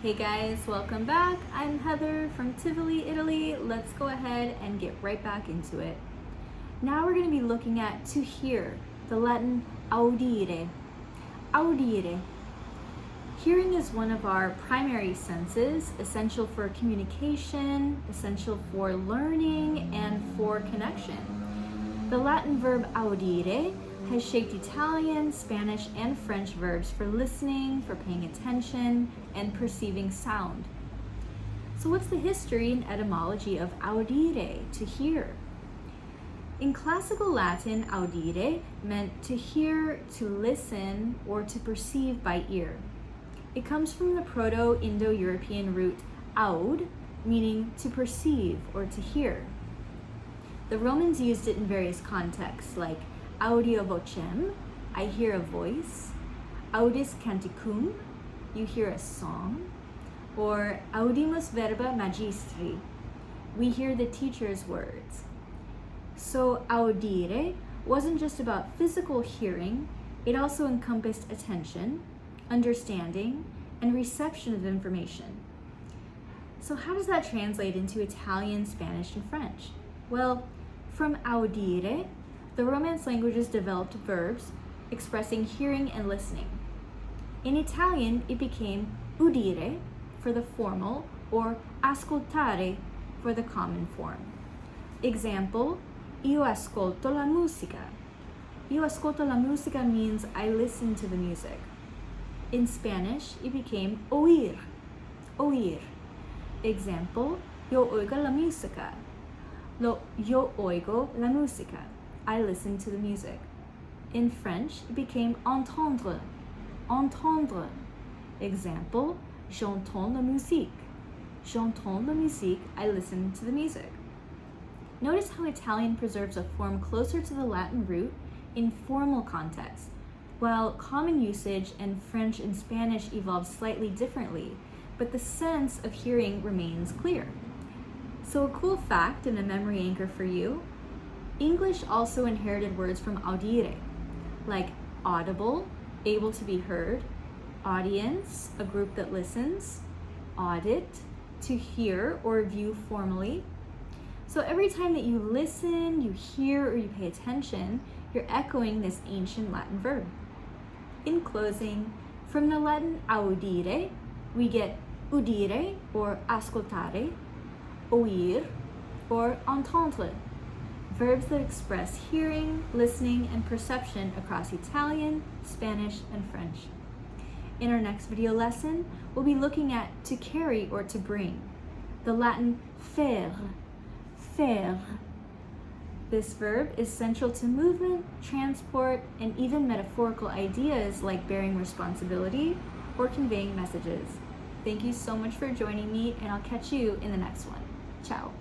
Hey guys, welcome back. I'm Heather from Tivoli, Italy. Let's go ahead and get right back into it. Now we're going to be looking at to hear, the Latin audire. Audire. Hearing is one of our primary senses, essential for communication, essential for learning, and for connection. The Latin verb audire has shaped Italian, Spanish, and French verbs for listening, for paying attention, and perceiving sound. So what's the history and etymology of audire, to hear? In classical Latin, audire meant to hear, to listen, or to perceive by ear. It comes from the Proto-Indo-European root aud, meaning to perceive or to hear. The Romans used it in various contexts, like audio vocem, I hear a voice, audis canticum, you hear a song, or audimus verba magistri, we hear the teacher's words. So audire wasn't just about physical hearing, it also encompassed attention, understanding, and reception of information. So how does that translate into Italian, Spanish, and French? Well, from audire, the Romance languages developed verbs expressing hearing and listening. In Italian, it became udire for the formal or ascoltare for the common form. Example, io ascolto la musica. Io ascolto la musica means I listen to the music. In Spanish, it became oír. Oír. Example, yo oigo la música. Yo oigo la música. I listen to the music. In French, it became entendre. Entendre. Example, j'entends la musique. J'entends la musique. I listen to the music. Notice how Italian preserves a form closer to the Latin root in formal context, while common usage and French and Spanish evolve slightly differently, but the sense of hearing remains clear. So a cool fact and a memory anchor for you, English also inherited words from audire, like audible, able to be heard, audience, a group that listens, audit, to hear or view formally. So every time that you listen, you hear, or you pay attention, you're echoing this ancient Latin verb. In closing, from the Latin audire, we get udire or ascoltare, oír or entendre, verbs that express hearing, listening, and perception across Italian, Spanish, and French. In our next video lesson, we'll be looking at to carry or to bring, the Latin faire, faire. This verb is central to movement, transport, and even metaphorical ideas like bearing responsibility or conveying messages. Thank you so much for joining me, and I'll catch you in the next one. Ciao.